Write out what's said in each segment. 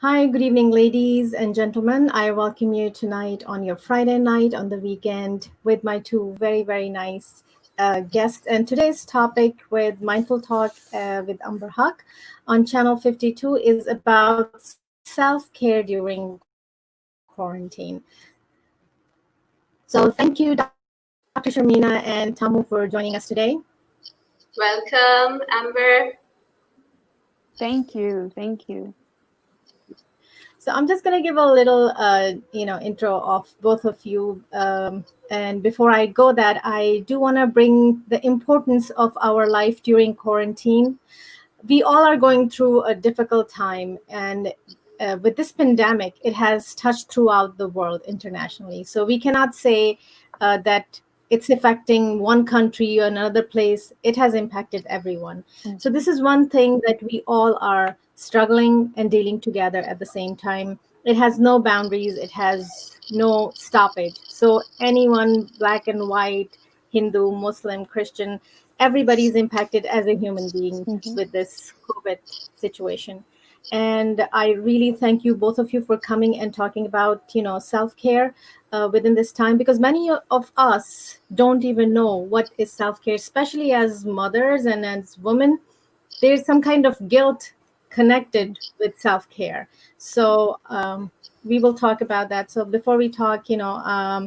Hi, good evening, ladies and gentlemen. I welcome you tonight on your Friday night on the weekend with my two very, very nice guests. And today's topic with Mindful Talk with Amber Huck on Channel 52 is about self care during quarantine. So, thank you, Dr. Sharmina and Tamu, for joining us today. Welcome, Amber. Thank you. Thank you. So I'm just going to give a little, intro of both of you. And before I go that, I do want to bring the importance of our life during quarantine. We all are going through a difficult time, and with this pandemic, it has touched throughout the world internationally. So we cannot say that it's affecting one country or another place. It has impacted everyone. So this is one thing that we all are struggling and dealing together at the same time. It has no boundaries. It has no stoppage. So anyone, black and white, Hindu, Muslim, Christian, everybody is impacted as a human being Mhm. with this COVID situation. And I really thank you, both of you, for coming and talking about, self-care within this time, because many of us don't even know what is self-care, especially as mothers and as women. There's some kind of guilt connected with self-care. So we will talk about that. So before we talk, uh,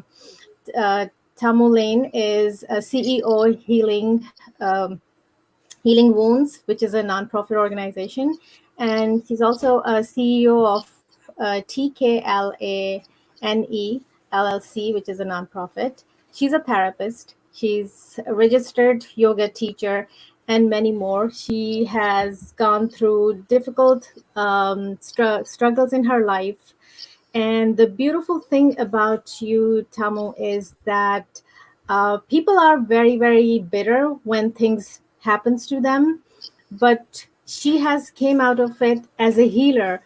Tamu Lane is a CEO Healing Wounds, which is a nonprofit organization, and she's also a CEO of TKLANE LLC, which is a nonprofit. She's a therapist. She's a registered yoga teacher, and many more. She has gone through difficult struggles in her life, and the beautiful thing about you, Tamu, is that people are very, very bitter when things happens to them, but she has came out of it as a healer,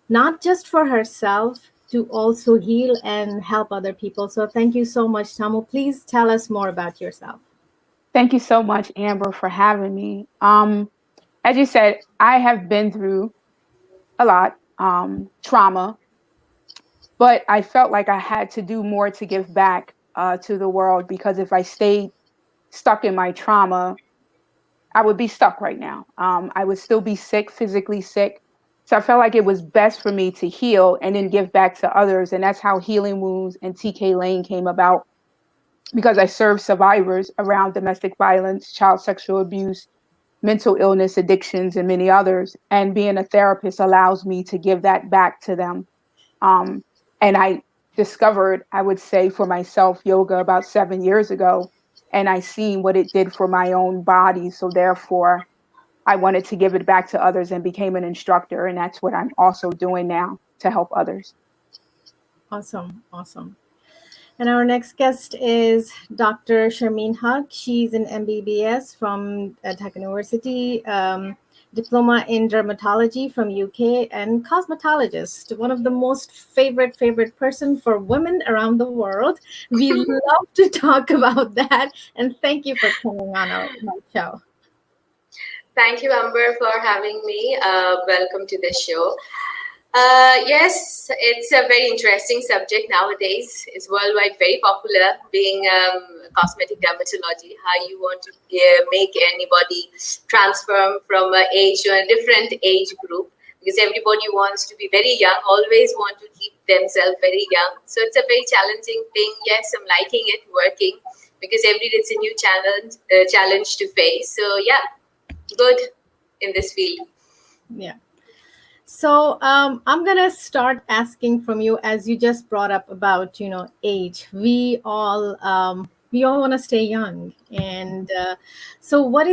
not just for herself, to also heal and help other people. So thank you so much, Tamu. Please tell us more about yourself. Thank you so much, Amber, for having me. As you said, I have been through a lot, trauma, but I felt like I had to do more to give back to the world because if I stayed stuck in my trauma, I would be stuck right now. I would still be sick, physically sick. So I felt like it was best for me to heal and then give back to others. And that's how Healing Wounds and TK Lane came about because I serve survivors around domestic violence, child sexual abuse, mental illness, addictions, and many others. And being a therapist allows me to give that back to them. Um, and I discovered, I would say for myself, yoga about 7 years ago, and I seen what it did for my own body. So therefore, I wanted to give it back to others and became an instructor. And that's what I'm also doing now to help others. Awesome, awesome. And our next guest is Dr. Sharmeen Huq. She's an MBBS from Tech University, diploma in dermatology from UK, and cosmetologist. One of the most favorite person for women around the world. We love to talk about that, and thank you for coming on my show. Thank you, Amber, for having me. Welcome to the show. Yes, it's a very interesting subject nowadays. It's worldwide very popular, being cosmetic dermatology, how you want to make anybody transform from an age to a different age group. Because everybody wants to be very young, always want to keep themselves very young. So it's a very challenging thing. Yes, I'm liking it, working, because every day it's a new challenge to face. So yeah, good in this field. Yeah. So I'm gonna start asking from you, as you just brought up about age. We all want to stay young, and so what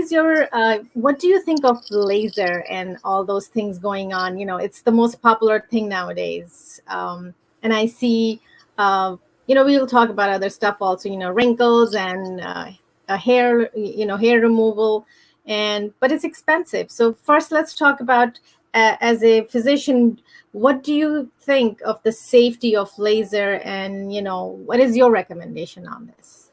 do you think of laser and all those things going on? It's the most popular thing nowadays, and I see. We will talk about other stuff also. Wrinkles and hair removal, but it's expensive. So first, let's talk about as a physician, what do you think of the safety of laser, and what is your recommendation on this?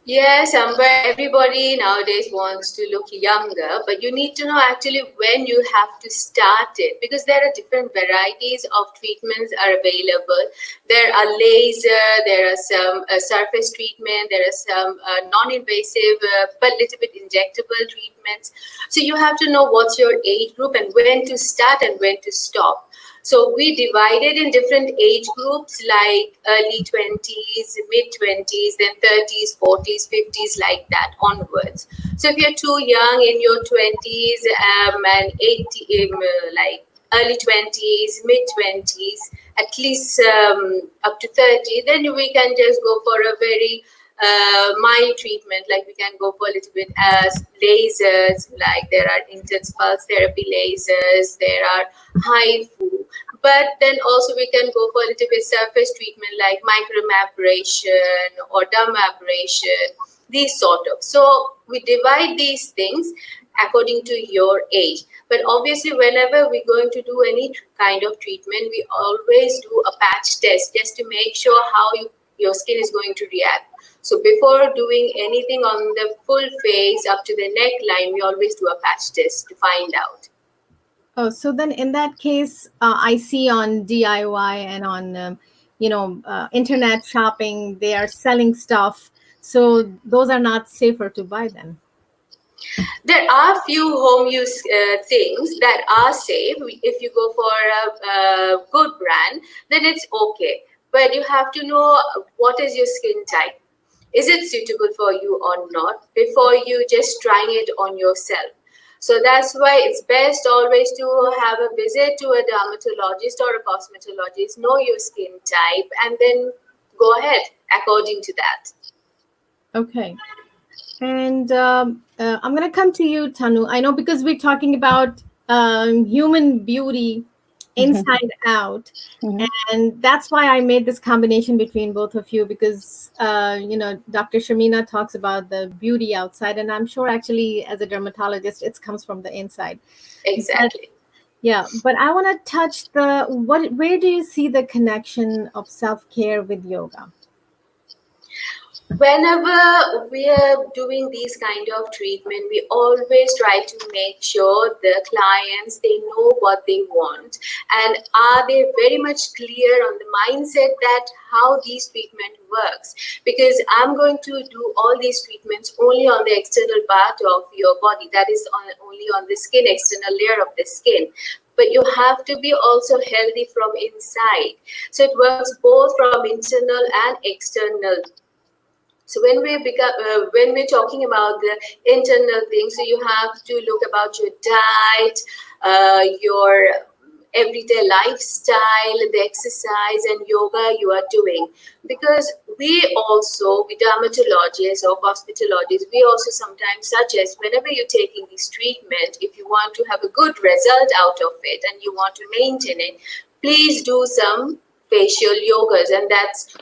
Yes, Amber, everybody nowadays wants to look younger, but you need to know actually when you have to start it, because there are different varieties of treatments are available. There are laser, there are some surface treatment, there are some non-invasive but little bit injectable treatments. So you have to know what's your age group and when to start and when to stop. So we divided in different age groups like early 20s, mid 20s, then 30s, 40s, 50s, like that onwards. So if you're too young in your 20s and 80, like early 20s, mid 20s, at least up to 30, then we can just go for a very mild treatment, like we can go for a little bit as lasers, like there are intense pulse therapy lasers, there are HIFU, but then also we can go for a little bit surface treatment like microabrasion or dermabrasion, these sort of. So we divide these things according to your age. But obviously, whenever we're going to do any kind of treatment, we always do a patch test just to make sure how your skin is going to react. So before doing anything on the full face up to the neckline, we always do a patch test to find out. Oh, so then in that case, I see on DIY and on internet shopping, they are selling stuff. So those are not safer to buy then. There are few home use things that are safe. If you go for a good brand, then it's okay. But you have to know what is your skin type. Is it suitable for you or not before you just trying it on yourself? So that's why it's best always to have a visit to a dermatologist or a cosmetologist, know your skin type, and then go ahead according to that. Okay. And I'm going to come to you, Tanu. I know because we're talking about human beauty inside out. And that's why I made this combination between both of you, because, Dr. Shamina talks about the beauty outside. And I'm sure actually as a dermatologist, it comes from the inside. Exactly. But I want to touch where do you see the connection of self-care with yoga? Whenever we are doing these kind of treatment, we always try to make sure the clients, they know what they want, and are they very much clear on the mindset that how these treatment works. Because I'm going to do all these treatments only on the external part of your body, that is only on the skin, external layer of the skin, but you have to be also healthy from inside. So it works both from internal and external. So when we're talking about the internal things, so you have to look about your diet, your everyday lifestyle, the exercise and yoga you are doing. Because we dermatologists or cosmetologists, we also sometimes suggest whenever you're taking this treatment, if you want to have a good result out of it and you want to maintain it, please do some facial yogas, and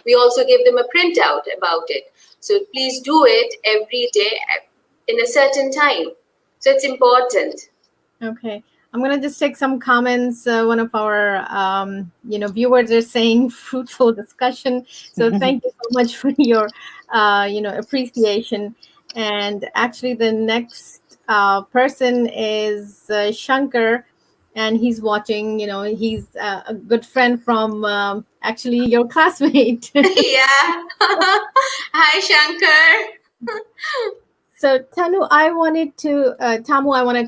we also give them a printout about it. So please do it every day in a certain time. So it's important. Okay. I'm going to just take some comments. One of our, viewers are saying fruitful discussion. So thank you so much for your, appreciation. And actually the next person is Shankar, and he's watching, he's a good friend from actually your classmate. Yeah. Hi, Shankar. So Tamu, I want to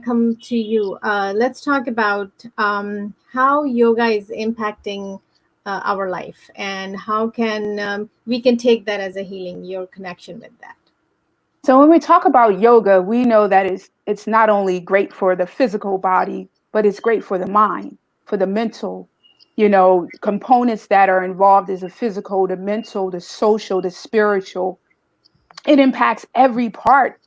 come to you. Let's talk about how yoga is impacting our life, and how can we can take that as a healing, your connection with that. So when we talk about yoga, we know that it's not only great for the physical body, but it's great for the mind, for the mental, components that are involved is the physical, the mental, the social, the spiritual. It impacts every part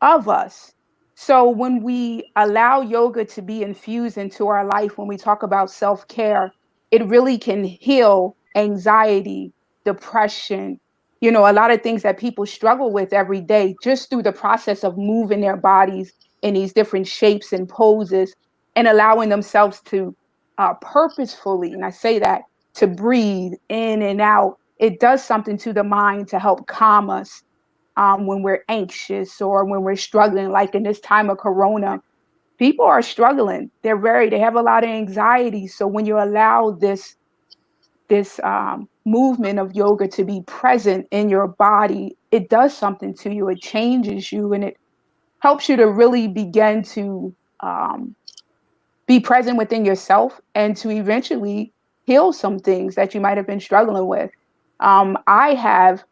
of us. So when we allow yoga to be infused into our life, when we talk about self-care, it really can heal anxiety, depression, a lot of things that people struggle with every day just through the process of moving their bodies in these different shapes and poses and allowing themselves to purposefully, and I say that, to breathe in and out. It does something to the mind to help calm us. when we're anxious or when we're struggling, like in this time of Corona. People are struggling. They have a lot of anxiety. So when you allow this movement of yoga to be present in your body, it does something to you. It changes you, and it helps you to really begin to be present within yourself and to eventually heal some things that you might have been struggling with. I have,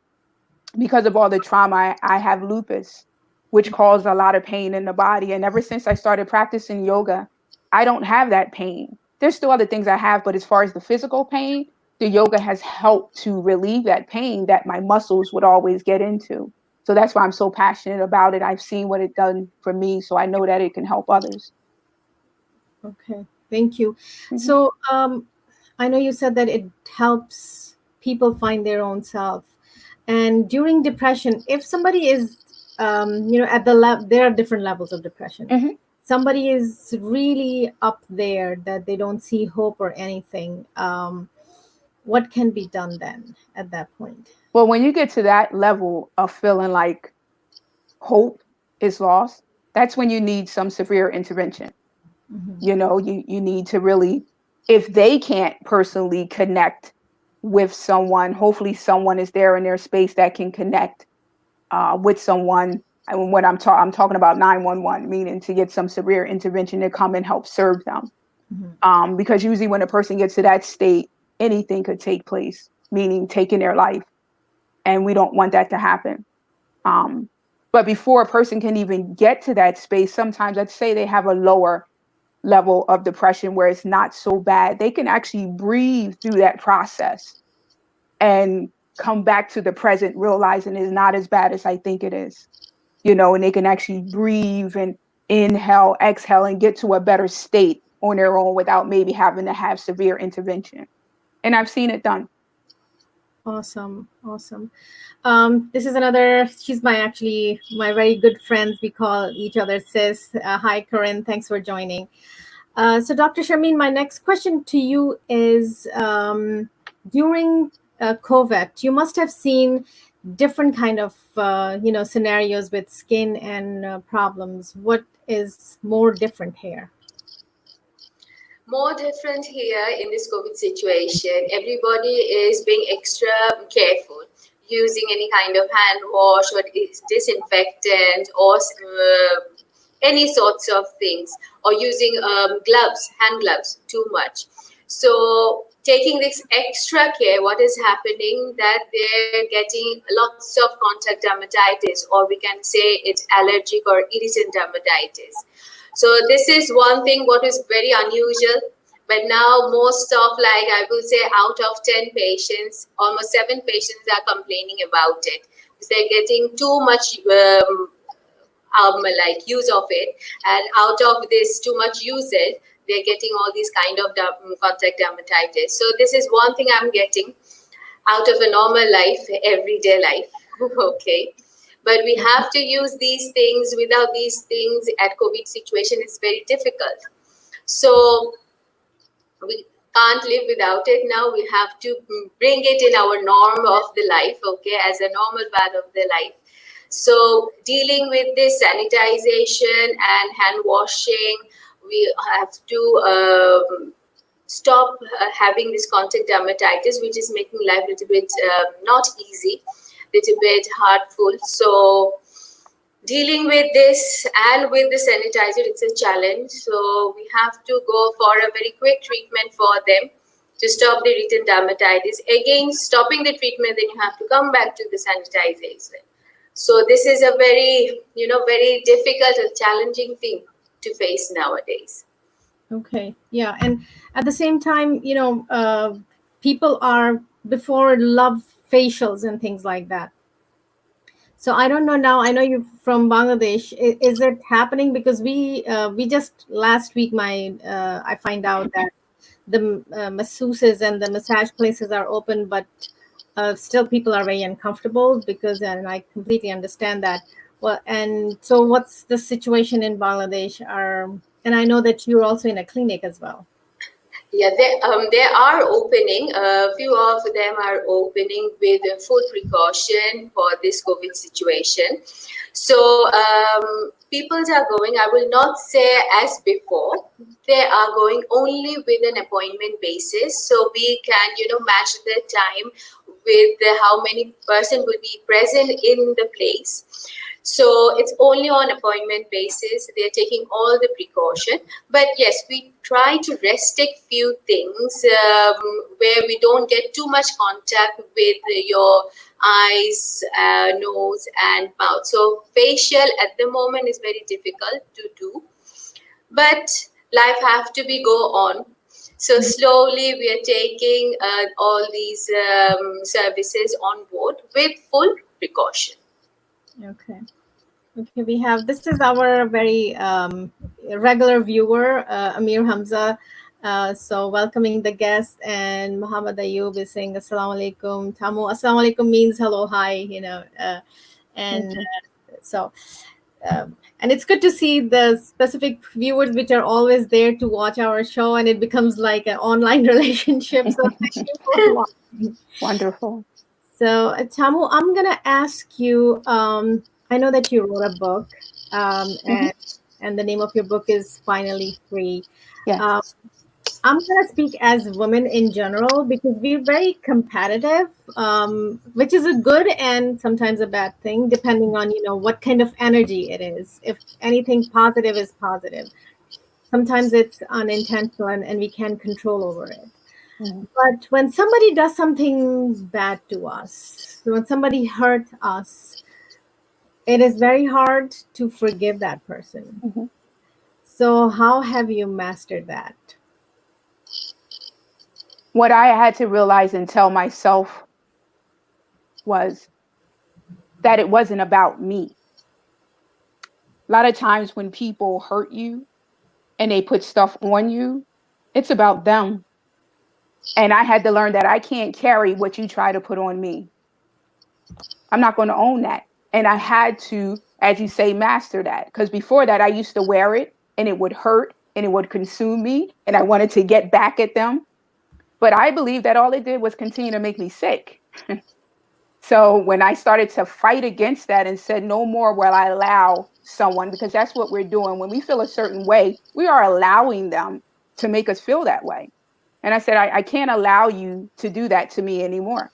because of all the trauma, I have lupus, which caused a lot of pain in the body. And ever since I started practicing yoga, I don't have that pain. There's still other things I have, but as far as the physical pain, the yoga has helped to relieve that pain that my muscles would always get into. So that's why I'm so passionate about it. I've seen what it done for me, so I know that it can help others. Okay, thank you. Mhm. So I know you said that it helps people find their own self. And during depression, if somebody is, at the level, there are different levels of depression. Mhm. Somebody is really up there that they don't see hope or anything. What can be done then at that point? Well, when you get to that level of feeling like hope is lost, that's when you need some severe intervention. Mhm. You need to really, if they can't personally connect with someone, hopefully someone is there in their space that can connect with someone. And when I'm talking about 911, meaning to get some severe intervention to come and help serve them. Mhm. Because usually when a person gets to that state, anything could take place, meaning taking their life. And we don't want that to happen. But before a person can even get to that space, sometimes let's say they have a lower level of depression where it's not so bad, they can actually breathe through that process and come back to the present, realizing it's not as bad as I think it is, and they can actually breathe and inhale, exhale, and get to a better state on their own without maybe having to have severe intervention. And I've seen it done. Awesome. This is another, she's my very good friend. We call each other sis. Hi, Corinne. Thanks for joining. So Dr. Sharmeen, my next question to you is, during COVID, you must have seen different kind of, scenarios with skin and problems. What is more different here? More different here in this COVID situation. Everybody is being extra careful, using any kind of hand wash or disinfectant or any sorts of things, or using gloves, hand gloves, too much. So taking this extra care, what is happening that they're getting lots of contact dermatitis, or we can say it's allergic or irritant dermatitis. So this is one thing what is very unusual. But now most of, like I will say, out of 10 patients, almost 7 patients are complaining about it. They're getting too much like use of it, and out of this too much usage, they're getting all these kind of contact dermatitis. So this is one thing I'm getting out of a normal life, everyday life. Okay. But we have to use these things. Without these things at COVID situation, it's very difficult. So we can't live without it now. We have to bring it in our norm of the life, okay, as a normal part of the life. So dealing with this sanitization and hand washing, we have to stop having this contact dermatitis, which is making life a little bit not easy, little bit hurtful. So dealing with this and with the sanitizer, it's a challenge. So we have to go for a very quick treatment for them to stop the written dermatitis. Again, stopping the treatment, then you have to come back to the sanitization. So this is a very, very difficult and challenging thing to face nowadays. Okay. Yeah. And at the same time, people are before love facials and things like that. So I don't know now. I know you're from Bangladesh. Is it happening? Because we just last week, I find out that the masseuses and the massage places are open, but still people are very uncomfortable and I completely understand that. Well, and so what's the situation in Bangladesh? And I know that you're also in a clinic as well. Yeah, they are opening. A few of them are opening with a full precaution for this COVID situation. So people are going. I will not say as before. They are going only with an appointment basis, so we can match the time with how many person will be present in the place. So it's only on appointment basis. They're taking all the precaution. But yes, we try to restrict few things where we don't get too much contact with your eyes, nose, and mouth. So facial at the moment is very difficult to do. But life have to be go on. So slowly we are taking all these services on board with full precaution. Okay. Okay, we have, this is our very regular viewer, Amir Hamza. So welcoming the guest, and Muhammad Ayub is saying Assalamu alaikum. Tamu, Assalamu alaikum means hello, hi, and so, and it's good to see the specific viewers which are always there to watch our show, and it becomes like an online relationship. So thank you for watching. Wonderful. So Tamu, I'm going to ask you, I know that you wrote a book, and the name of your book is Finally Free. Yes. I'm going to speak as women in general because we're very competitive, which is a good and sometimes a bad thing, depending on, what kind of energy it is. If anything positive is positive, sometimes it's unintentional and we can't control over it. But when somebody does something bad to us, when somebody hurt us, it is very hard to forgive that person. So how have you mastered that? What I had to realize and tell myself was that it wasn't about me. A lot of times when people hurt you and they put stuff on you, it's about them. And I had to learn that I can't carry what you try to put on me. I'm not going to own that. And I had to, as you say, master that. Because before that, I used to wear it and it would hurt and it would consume me. And I wanted to get back at them. But I believe that all it did was continue to make me sick. So when I started to fight against that and said, no more will I allow someone, because that's what we're doing. When we feel a certain way, we are allowing them to make us feel that way. And I said, I can't allow you to do that to me anymore.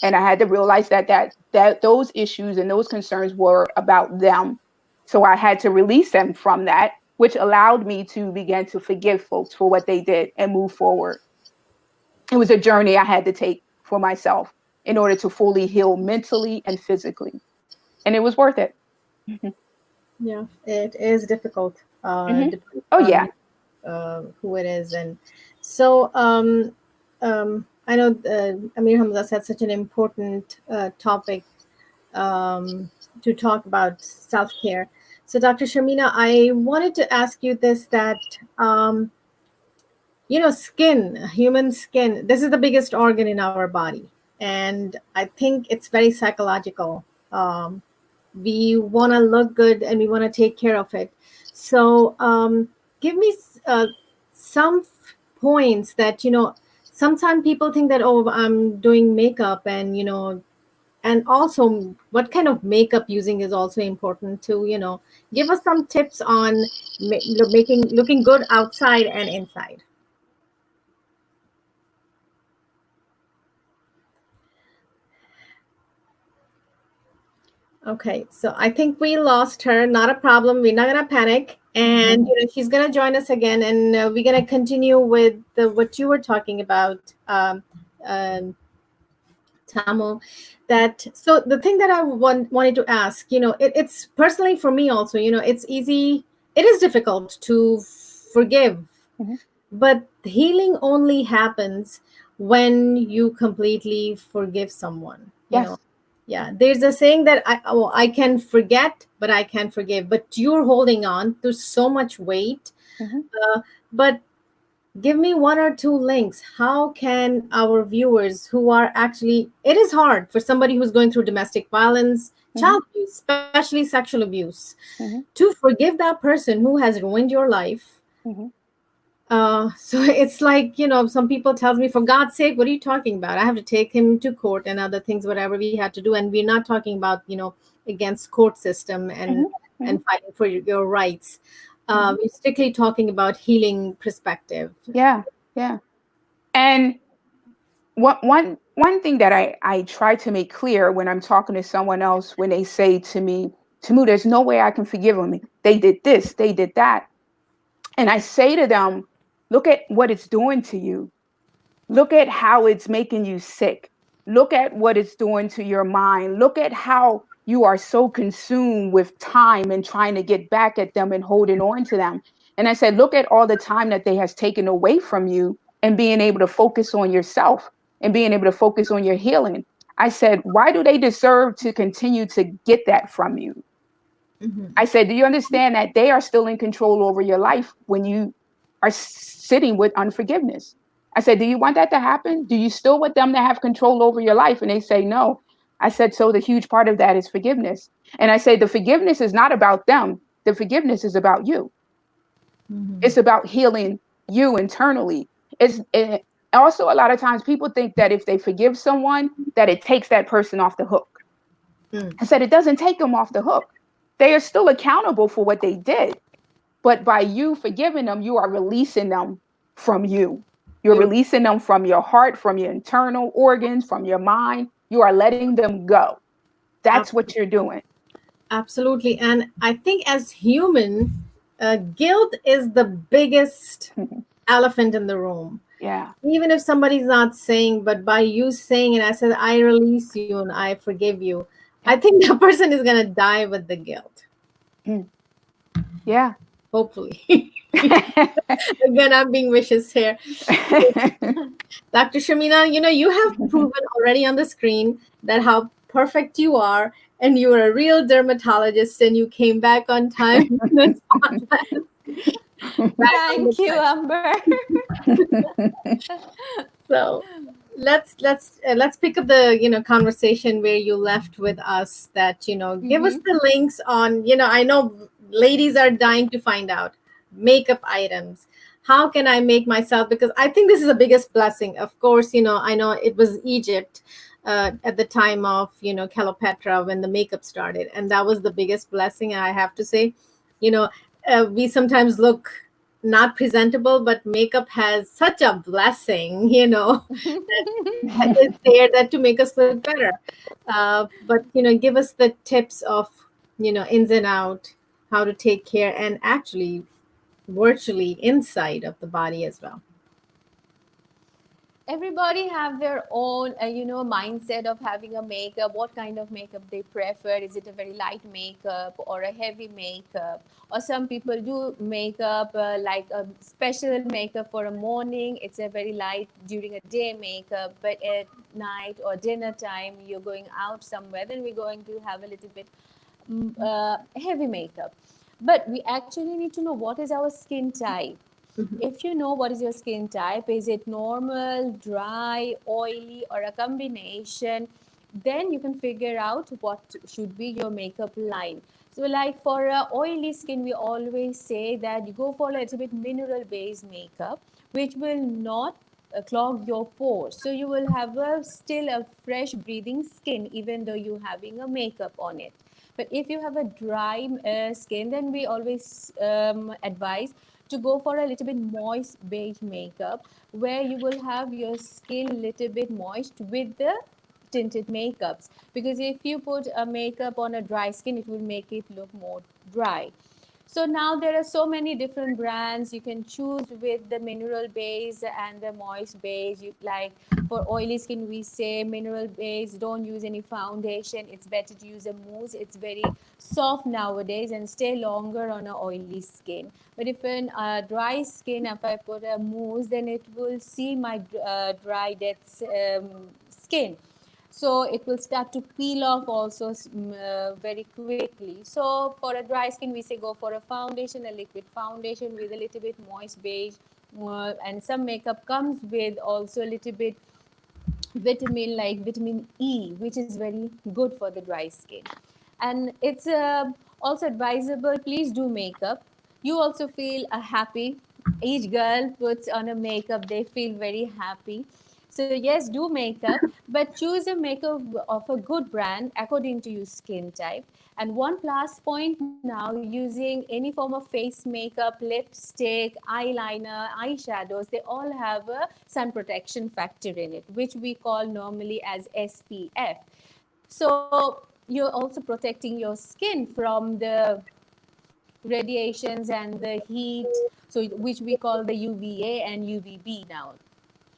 And I had to realize that those issues and those concerns were about them. So I had to release them from that, which allowed me to begin to forgive folks for what they did and move forward. It was a journey I had to take for myself in order to fully heal mentally and physically. And it was worth it. Yeah, it is difficult. Oh, yeah. Who it is. And so I know Amir Hamza said such an important topic to talk about self-care. So Dr. Sharmina, I wanted to ask you this, that skin, human skin, this is the biggest organ in our body. And I think it's very psychological. We want to look good and we want to take care of it. So give me some points that, sometimes people think that, oh, I'm doing makeup and, and also what kind of makeup using is also important to, give us some tips on looking good outside and inside. Okay, so I think we lost her. Not a problem. We're not gonna panic, and she's gonna join us again, and we're gonna continue with what you were talking about, Tamu. So the thing that I wanted to ask, it's personally for me also. It's easy. It is difficult to forgive, but healing only happens when you completely forgive someone. Yes. Yeah, there's a saying that I can forget, but I can't forgive. But you're holding on to so much weight. But give me one or two links. How can our viewers who are actually, it is hard for somebody who's going through domestic violence, child abuse, especially sexual abuse, to forgive that person who has ruined your life. So it's like, some people tells me, for God's sake, what are you talking about? I have to take him to court and other things, whatever we had to do. And we're not talking about, against court system and Mhm, mhm, fighting for your rights. mhm. We're strictly talking about healing perspective. Yeah, yeah. And one thing that I try to make clear when I'm talking to someone else, when they say to me, Tamu, there's no way I can forgive them. They did this, they did that. And I say to them, look at what it's doing to you. Look at how it's making you sick. Look at what it's doing to your mind. Look at how you are so consumed with time and trying to get back at them and holding on to them. And I said, look at all the time that they has taken away from you and being able to focus on yourself and being able to focus on your healing. I said, why do they deserve to continue to get that from you? Mhm. I said, do you understand that they are still in control over your life when you are sitting with unforgiveness? I said, do you want that to happen? Do you still want them to have control over your life? And they say, no. I said, so the huge part of that is forgiveness. And I say, the forgiveness is not about them. The forgiveness is about you. Mhm. It's about healing you internally. Also, a lot of times people think that if they forgive someone, that it takes that person off the hook. Mm. I said, it doesn't take them off the hook. They are still accountable for what they did. But by you forgiving them, you are releasing them from you. You're You releasing them from your heart, from your internal organs, from your mind. You are letting them go. That's what you're doing. Absolutely. And I think as human, guilt is the biggest elephant in the room. Yeah. Even if somebody's not saying, but by you saying it, I said, I release you and I forgive you. I Yeah. think that person is going to die with the guilt, Mm. Yeah. hopefully. Again, I'm being vicious here. Dr. Shamina, you have proven already on the screen that how perfect you are, and you are a real dermatologist, and you came back on time in the spotlight, back on the Thank you, time. Amber. So let's pick up the conversation where you left with us. That give us Mm-hmm. the links on. I know ladies are dying to find out makeup items. How can I make myself? Because I think this is the biggest blessing. Of course, I know it was Egypt at the time of Cleopatra when the makeup started, and that was the biggest blessing. I have to say, you know, we sometimes look not presentable, but makeup has such a blessing, that is there that to make us look better. But give us the tips of ins and out, how to take care, and actually virtually inside of the body as well. Everybody have their own mindset of having a makeup, what kind of makeup they prefer. Is it a very light makeup or a heavy makeup? Or some people do makeup like a special makeup for a morning, it's a very light during a day makeup, but at night or dinner time you're going out somewhere, then we're going to have a little bit heavy makeup. But we actually need to know what is our skin type. Mhm. If you know what is your skin type, is it normal, dry, oily, or a combination, then you can figure out what should be your makeup line. So like for oily skin, we always say that you go for a little bit mineral based makeup, which will not clog your pores. So you will have still a fresh breathing skin even though you're having a makeup on it. But if you have a dry skin, then we always advise to go for a little bit moist beige makeup, where you will have your skin a little bit moist with the tinted makeups. Because if you put a makeup on a dry skin, it will make it look more dry. So now there are so many different brands you can choose with the mineral base and the moist base. You like for oily skin, we say mineral base. Don't use any foundation. It's better to use a mousse. It's very soft nowadays and stay longer on a oily skin. But if in dry skin, if I put a mousse, then it will see my dry dead skin, so it will start to peel off also very quickly. So for a dry skin, we say go for a foundation, a liquid foundation with a little bit moist beige, and some makeup comes with also a little bit vitamin like vitamin E, which is very good for the dry skin. And it's also advisable, please do makeup. You also feel happy each girl puts on a makeup, they feel very happy. So yes, do makeup, but choose a makeup of a good brand according to your skin type. And one plus point now, using any form of face makeup, lipstick, eyeliner, eyeshadows, they all have a sun protection factor in it, which we call normally as SPF. So you're also protecting your skin from the radiations and the heat, so which we call the UVA and UVB now.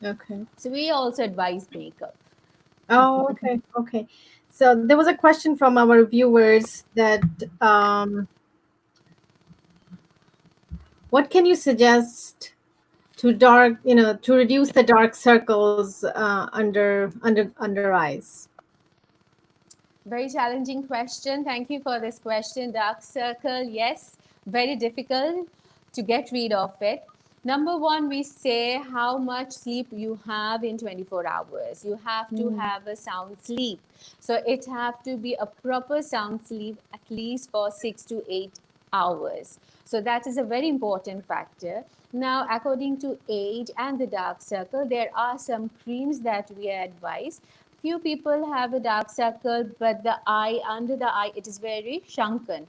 Okay. So we also advise makeup. Oh, okay. Okay. So there was a question from our viewers that what can you suggest to to reduce the dark circles under eyes? Very challenging question. Thank you for this question. Dark circle, yes, very difficult to get rid of it. Number one, we say how much sleep you have in 24 hours. You have to have a sound sleep. So it have to be a proper sound sleep at least for 6 to 8 hours. So that is a very important factor. Now, according to age and the dark circle, there are some creams that we advise. Few people have a dark circle, but the eye, under the eye, it is very shrunken.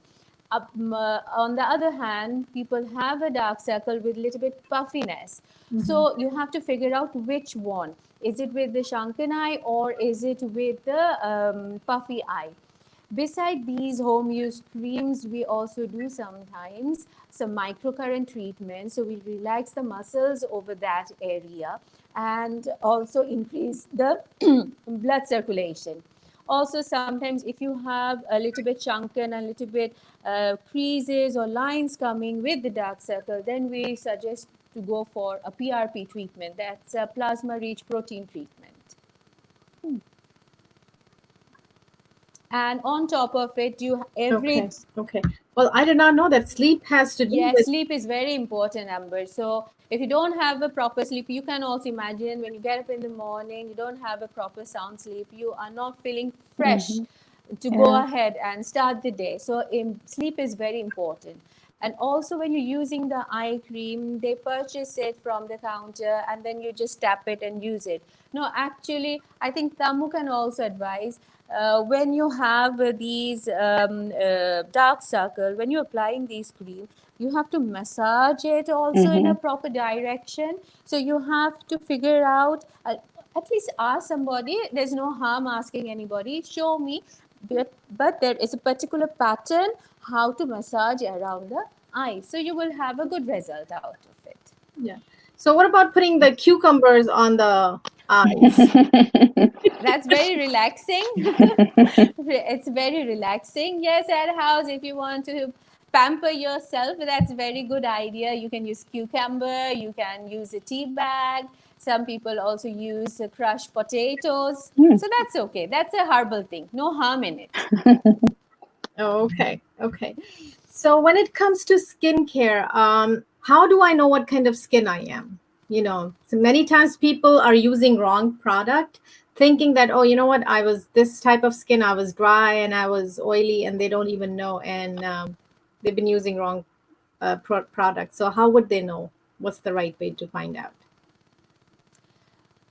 On the other hand, people have a dark circle with little bit puffiness. So you have to figure out which one. Is it with the shrunken eye or is it with the puffy eye? Beside these home use creams, we also do sometimes some microcurrent treatment. So we relax the muscles over that area and also increase the blood circulation. Also, sometimes if you have a little bit shrunken, a little bit creases or lines coming with the dark circle, then we suggest to go for a PRP treatment. That's a plasma rich protein treatment. And on top of it, you every Okay. Okay. Well, I did not know that sleep has to do yes, with. sleep is very important, Amber. So if you don't have a proper sleep, you can also imagine when you get up in the morning, you don't have a proper sound sleep, you are not feeling fresh to go Yeah. ahead and start the day. So sleep is very important. And also when you're using the eye cream, they purchase it from the counter and then you just tap it and use it. No, actually, I think Tamu can also advise when you have these dark circle, when you're applying these cream, you have to massage it also in a proper direction. So you have to figure out, at least ask somebody. There's no harm asking anybody. Show me, but there is a particular pattern how to massage around the eye. So you will have a good result out of it. Yeah. So what about putting the cucumbers on the eyes? That's very relaxing. It's very relaxing. Yes, at house, if you want to pamper yourself, that's a very good idea. You can use cucumber, you can use a tea bag. Some people also use crushed potatoes. So that's okay. That's a herbal thing. No harm in it. Oh, okay. Okay. So when it comes to skincare, how do I know what kind of skin I am? So many times people are using wrong product, thinking that, oh, you know what, I was this type of skin, I was dry and I was oily, and they don't even know, and they've been using wrong product. So how would they know what's the right way to find out?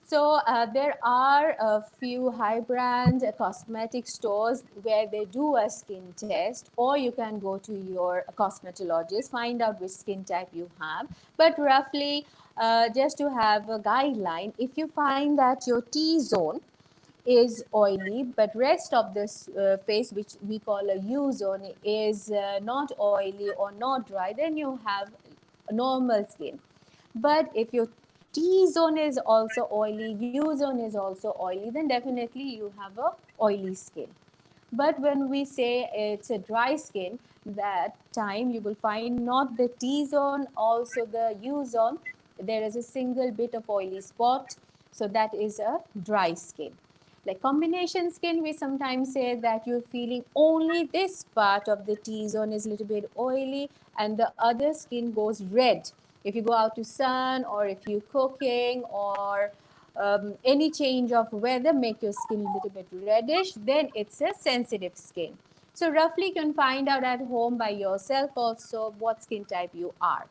So there are a few high brand cosmetic stores where they do a skin test, or you can go to your cosmetologist, find out which skin type you have. But roughly, just to have a guideline, if you find that your T zone is oily, but rest of this face, which we call a U zone, is not oily or not dry, then you have normal skin. But if your T zone is also oily, U zone is also oily, then definitely you have a oily skin. But when we say it's a dry skin, that time you will find not the T zone, also the U zone. There is a single bit of oily spot. So that is a dry skin. Like combination skin, we sometimes say that you're feeling only this part of the T zone is a little bit oily and the other skin goes red. If you go out to sun or if you're cooking or any change of weather make your skin a little bit reddish, then it's a sensitive skin. So roughly you can find out at home by yourself also what skin type you are.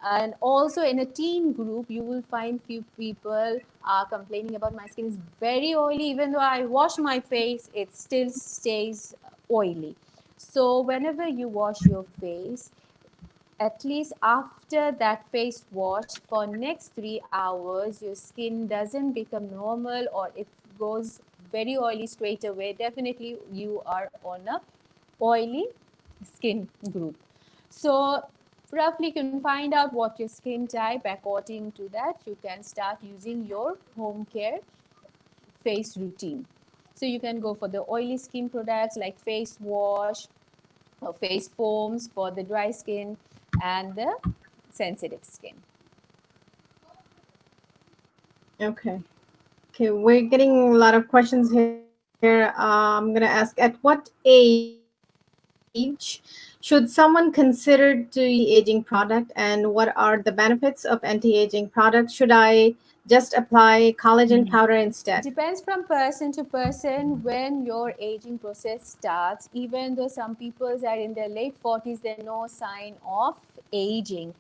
And also in a teen group, you will find few people are complaining about my skin is very oily. Even though I wash my face, it still stays oily. So whenever you wash your face, at least after that face wash for next 3 hours, your skin doesn't become normal or it goes very oily straight away, definitely you are on a oily skin group. So roughly you can find out what your skin type. According to that, you can start using your home care face routine. So you can go for the oily skin products like face wash or face foams for the dry skin and the sensitive skin. Okay. Okay, we're getting a lot of questions here. I'm going to ask, at what age should someone consider to use an anti-aging product, and what are the benefits of anti-aging products? Should I just apply collagen powder instead? Depends from person to person when your aging process starts. Even though some people are in their late 40s, there's no sign of aging.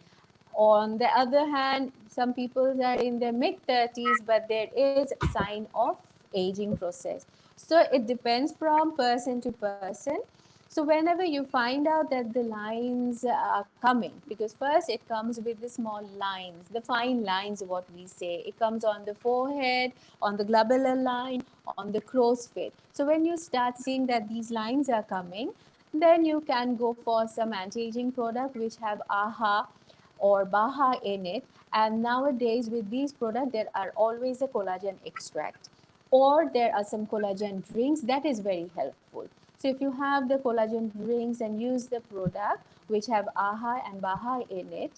On the other hand, some people are in their mid 30s, but there is sign of aging process. So it depends from person to person. So whenever you find out that the lines are coming, because first it comes with the small lines, the fine lines, what we say, it comes on the forehead, on the glabellar line, on the crow's feet. So when you start seeing that these lines are coming, then you can go for some anti-aging product which have AHA or BAHA in it. And nowadays with these products, there are always a collagen extract, or there are some collagen drinks that is very helpful. So if you have the collagen drinks and use the product which have AHA and BAHA in it,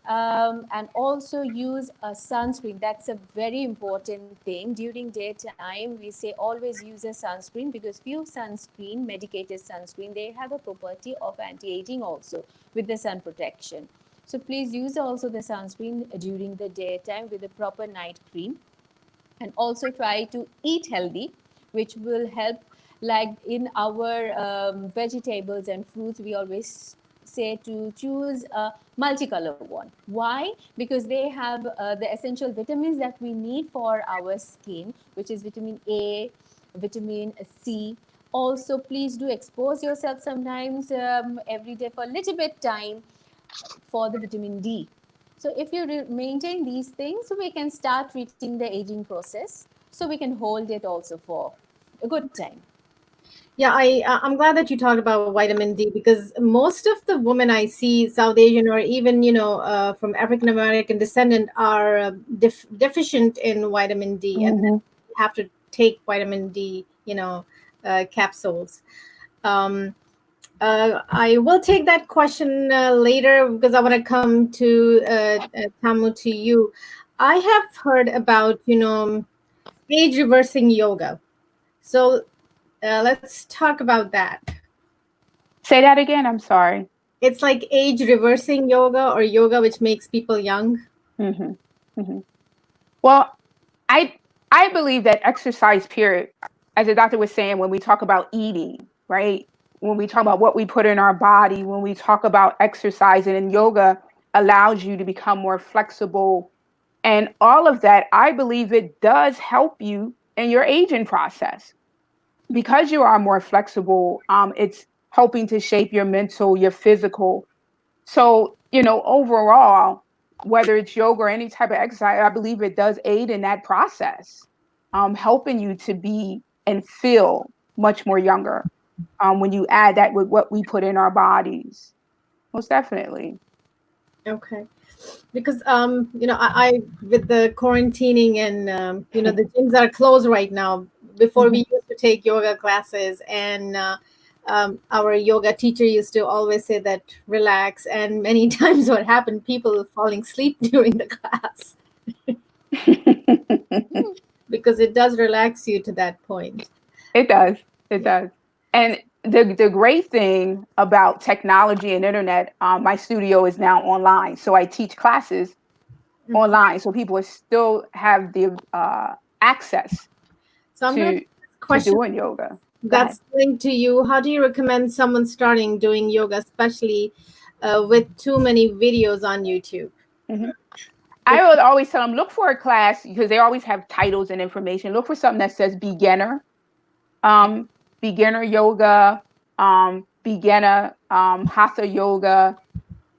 and also use a sunscreen. That's a very important thing. During daytime, we say always use a sunscreen, because few sunscreen, medicated sunscreen, they have a property of anti-aging also with the sun protection. So please use also the sunscreen during the daytime with a proper night cream. And also try to eat healthy, which will help. Like in our vegetables and fruits, we always say to choose a multicolor one. Why? Because they have the essential vitamins that we need for our skin, which is vitamin A, vitamin C. Also, please do expose yourself sometimes every day for a little bit time for the vitamin D. So if you maintain these things, we can start treating the aging process. So we can hold it also for a good time. Yeah, I'm glad that you talked about vitamin D, because most of the women I see, South Asian or even from African American descendant, are deficient in vitamin D, and Mhm. have to take vitamin D, capsules. Um, I will take that question later, because I want to come to Tamu, to you. I have heard about age reversing yoga. So let's talk about that. Say that again. I'm sorry. It's like age reversing yoga, or yoga which makes people young. Hmm. Hmm. Well, I I believe that exercise period, as the doctor was saying, when we talk about eating, right? When we talk about what we put in our body, when we talk about exercising, and yoga allows you to become more flexible and all of that, I believe it does help you in your aging process because you are more flexible. It's helping to shape your mental, your physical. So, overall, whether it's yoga or any type of exercise, I believe it does aid in that process, helping you to be and feel much more younger when you add that with what we put in our bodies. Most definitely. Okay. Because I with the quarantining, and the gyms are closed right now. Before, we Mhm. used to take yoga classes, and our yoga teacher used to always say that relax, and many times what happened, people falling asleep during the class, because it does relax you to that point. It does. It Yeah. does. And the great thing about technology and internet, my studio is now online, so I teach classes Mhm. online, so people still have the access So I'm going to to question doing yoga. Go ahead. that's linked to you. How do you recommend someone starting doing yoga, especially with too many videos on YouTube. Mhm. I would always tell them, look for a class, because they always have titles and information. Look for something that says beginner, beginner yoga, beginner hatha yoga.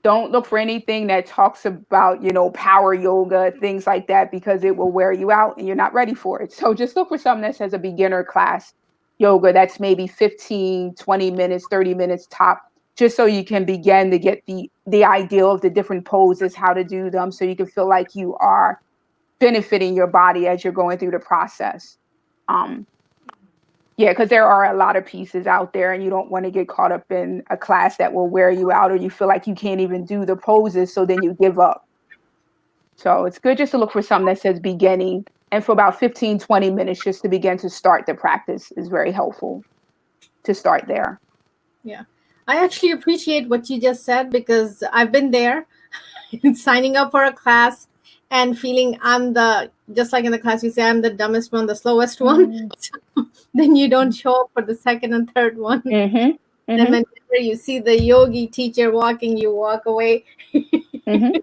Don't look for anything that talks about, power yoga, things like that, because it will wear you out and you're not ready for it. So just look for something that says a beginner class yoga that's maybe 15, 20 minutes, 30 minutes top, just so you can begin to get the idea of the different poses, how to do them, so you can feel like you are benefiting your body as you're going through the process. Yeah, because there are a lot of pieces out there, and you don't want to get caught up in a class that will wear you out, or you feel like you can't even do the poses, so then you give up. So it's good just to look for something that says beginning, and for about 15, 20 minutes just to begin to start the practice is very helpful to start there. Yeah. I actually appreciate what you just said, because I've been there signing up for a class and feeling just like in the class you say, I'm the dumbest one, the slowest one. So then you don't show up for the second and third one. Mm-hmm. Mm-hmm. And whenever you see the yogi teacher walking, you walk away. Mm-hmm.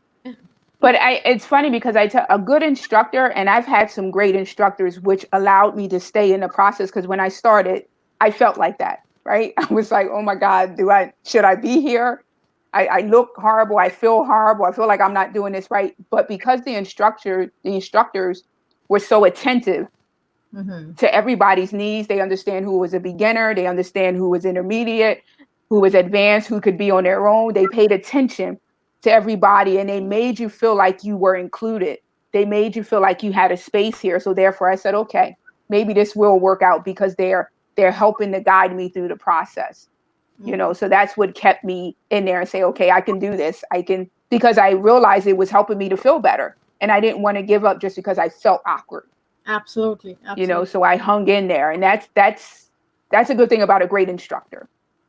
But it's funny because I tell a good instructor, and I've had some great instructors, which allowed me to stay in the process. Because when I started, I felt like that, right? I was like, oh my God, should I be here? I look horrible. I feel horrible. I feel like I'm not doing this right. But because the instructors were so attentive to everybody's needs, they understand who was a beginner, they understand who was intermediate, who was advanced, who could be on their own. They paid attention to everybody, and they made you feel like you were included. They made you feel like you had a space here. So therefore I said, okay, maybe this will work out, because they're helping to guide me through the process. So that's what kept me in there and say, okay, I can do this. Because I realized it was helping me to feel better. And I didn't want to give up just because I felt awkward. Absolutely. So I hung in there, and that's a good thing about a great instructor.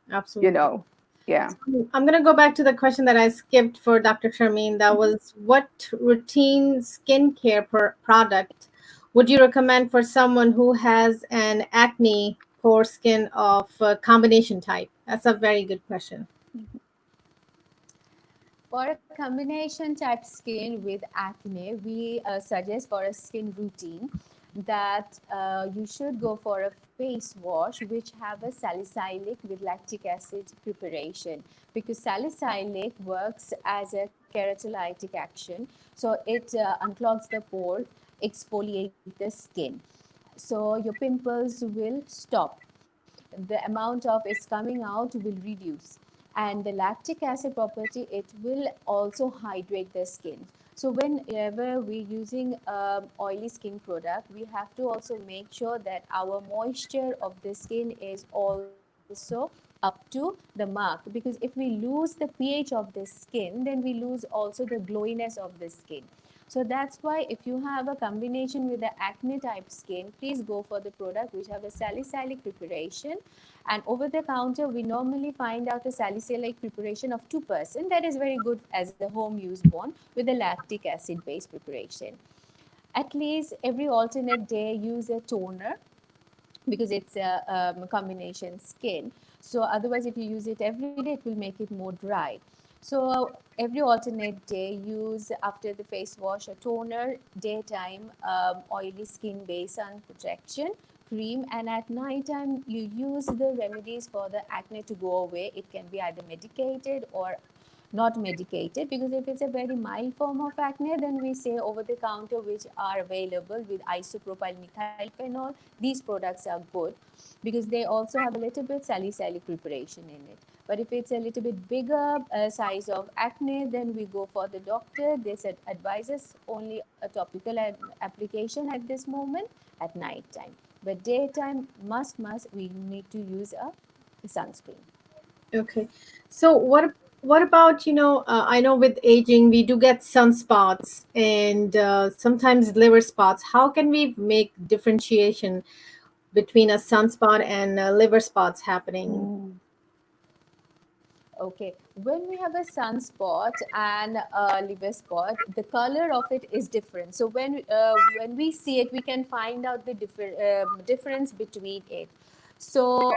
Absolutely. Yeah. So I'm going to go back to the question that I skipped for Dr. Sharmeen. That was, what routine skincare product would you recommend for someone who has an acne pore skin of combination type? That's a very good question. For a combination type skin with acne, we suggest for a skin routine that you should go for a face wash which have a salicylic with lactic acid preparation, because salicylic works as a keratolytic action, so it unclogs the pore, exfoliates the skin, so your pimples will stop, the amount of it's coming out will reduce, and the lactic acid property, it will also hydrate the skin. So whenever we're using oily skin product, we have to also make sure that our moisture of the skin is also up to the mark, because if we lose the pH of the skin, then we lose also the glowiness of the skin. So that's why if you have a combination with the acne type skin, please go for the product which have a salicylic preparation. And over the counter, we normally find out a salicylic preparation of 2%. That is very good as a home use one with a lactic acid based preparation. At least every alternate day, use a toner, because it's a combination skin. So otherwise, if you use it every day, it will make it more dry. So every alternate day, use after the face wash a toner, daytime oily skin base sun protection cream, and at night time you use the remedies for the acne to go away. It can be either medicated or not medicated, because if it's a very mild form of acne, then we say over the counter which are available with isopropyl methylphenol. These products are good because they also have a little bit salicylic preparation in it. But if it's a little bit bigger size of acne, then we go for the doctor. They said advises only a topical application at this moment at night time. But daytime, must we need to use a sunscreen. Okay. So what about, I know with aging we do get sunspots and sometimes liver spots. How can we make differentiation between a sunspot and liver spots happening? Okay, when we have a sunspot and a liver spot, the color of it is different. So when we see it, we can find out the difference between it. So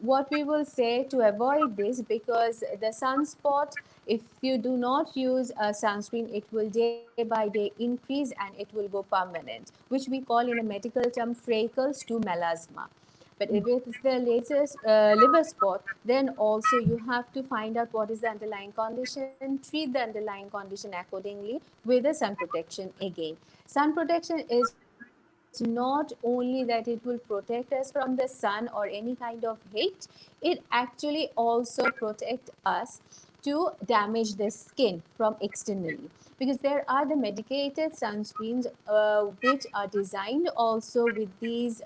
what we will say to avoid this, because the sunspot, if you do not use a sunscreen, it will day by day increase and it will go permanent, which we call in a medical term freckles to melasma. But if it's the latest liver spot, then also you have to find out what is the underlying condition, treat the underlying condition accordingly with the sun protection again. Sun protection is not only that it will protect us from the sun or any kind of heat, it actually also protect us to damage the skin from externally, because there are the medicated sunscreens which are designed also with these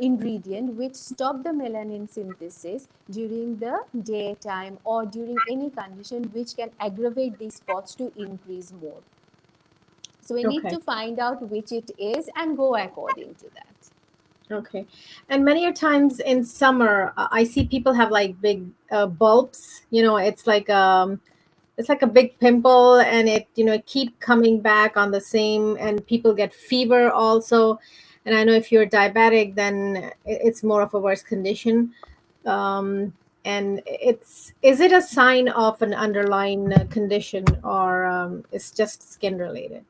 ingredient which stop the melanin synthesis during the daytime or during any condition which can aggravate these spots to increase more. So we need Okay. to find out which it is and go according to that. Okay. And many a times in summer, I see people have like big bulbs. It's like a big pimple, and it keep coming back on the same, and people get fever also. And I know if you're diabetic, then it's more of a worse condition. And is it a sign of an underlying condition, or it's just skin related?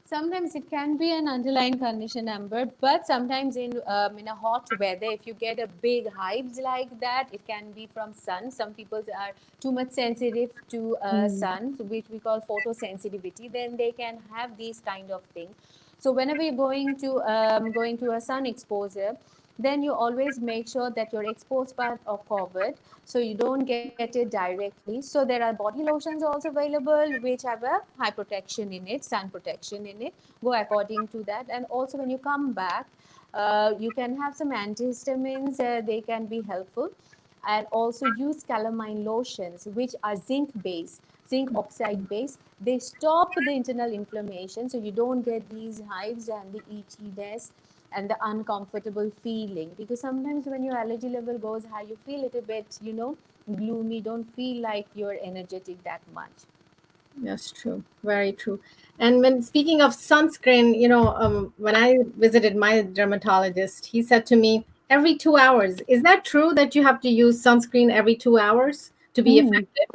Sometimes it can be an underlying condition, Amber, but sometimes in a hot weather, if you get a big hives like that, it can be from sun. Some people are too much sensitive to sun, so which we call photosensitivity. Then they can have these kind of things. So whenever you're going to a sun exposure, then you always make sure that your exposed part are covered so you don't get it directly. So there are body lotions also available which have a high protection in it, sun protection in it. Go according to that. And also when you come back, you can have some antihistamines, they can be helpful. And also use calamine lotions which are zinc based, zinc oxide based. They stop the internal inflammation so you don't get these hives and the itchiness and the uncomfortable feeling, because sometimes when your allergy level goes high, you feel a little bit gloomy, don't feel like you're energetic that much. That's true. Very true. And when speaking of sunscreen, when I visited my dermatologist, he said to me, every 2 hours. Is that true that you have to use sunscreen every 2 hours to be Mm. effective?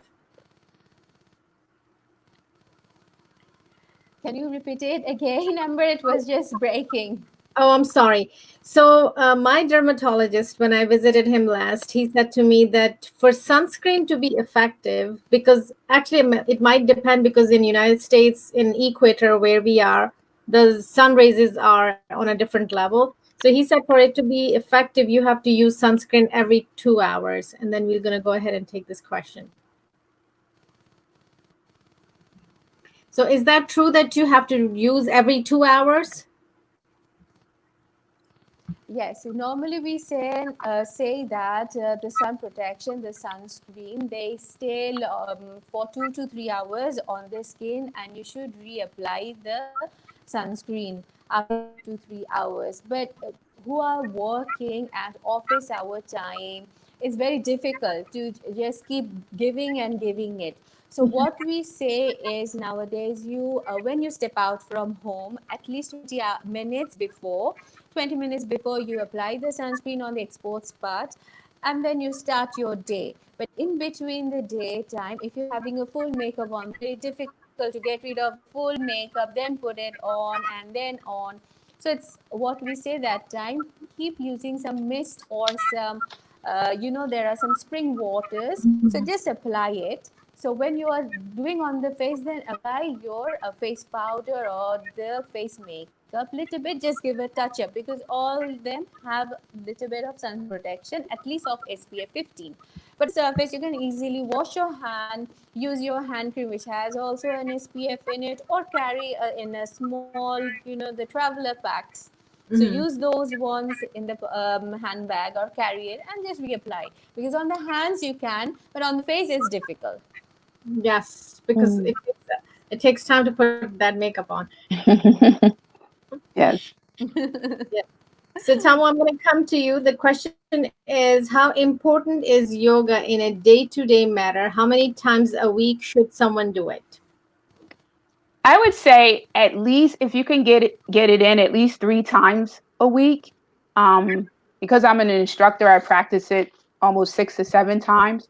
Can you repeat it again, Amber? It was just breaking. Oh, I'm sorry. So, my dermatologist, when I visited him last, he said to me that for sunscreen to be effective, because actually it might depend, because in United States, in equator where we are, the sun rays are on a different level. So he said for it to be effective, you have to use sunscreen every 2 hours. And then we're going to go ahead and take this question. So is that true that you have to use every 2 hours? Yes, normally we say that the sun protection, the sunscreen, they stay for 2 to 3 hours on the skin, and you should reapply the sunscreen after 2 to 3 hours. But who are working at office hour time, it's very difficult to just keep giving and giving it. So what we say is nowadays, you when you step out from home, at least 20 minutes before, 20 minutes before you apply the sunscreen on the exposed part, and then you start your day. But in between the daytime, if you're having a full makeup on, very difficult to get rid of full makeup, then put it on and then on. So it's what we say that time, keep using some mist or some there are some spring waters, so just apply it. So when you are doing on the face, then apply your face powder or the face makeup little bit, just give a touch up, because all them have little bit of sun protection, at least of SPF 15. But surface, you can easily wash your hand, use your hand cream which has also an SPF in it, or carry in a small the traveler packs. So use those ones in the handbag or carry it and just reapply, because on the hands you can, but on the face it's difficult. Yes, because Mm. it takes time to put that makeup on. Yes. Yeah. So, Tamu, I'm going to come to you. The question is, how important is yoga in a day-to-day matter? How many times a week should someone do it? I would say at least if you can get it in at least 3 times a week. Because I'm an instructor, I practice it almost 6 to 7 times.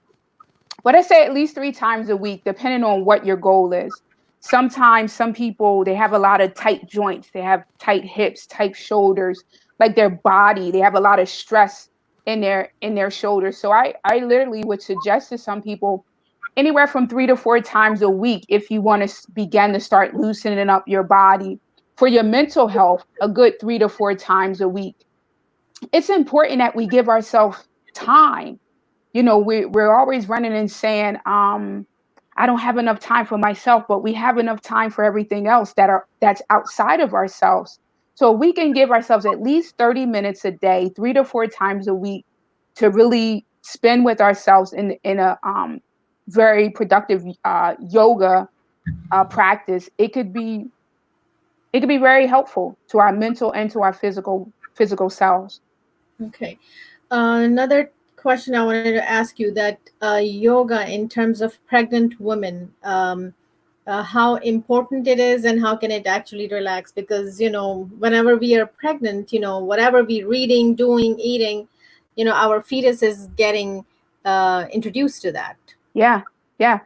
But I say at least 3 times a week, depending on what your goal is. Sometimes some people, they have a lot of tight joints, they have tight hips, tight shoulders, like their body, they have a lot of stress in their shoulders. So I literally would suggest to some people anywhere from 3 to 4 times a week if you want to begin to start loosening up your body. For your mental health, a good 3 to 4 times a week. It's important that we give ourselves time. We're always running and saying, I don't have enough time for myself, but we have enough time for everything else that's outside of ourselves. So we can give ourselves at least 30 minutes a day, 3 to 4 times a week, to really spend with ourselves in a very productive yoga practice. It could be very helpful to our mental and to our physical selves. Okay. Another question I wanted to ask you, that yoga in terms of pregnant women, how important it is and how can it actually relax? Because, whenever we are pregnant, whatever we reading, doing, eating, our fetus is getting introduced to that. Yeah, yeah.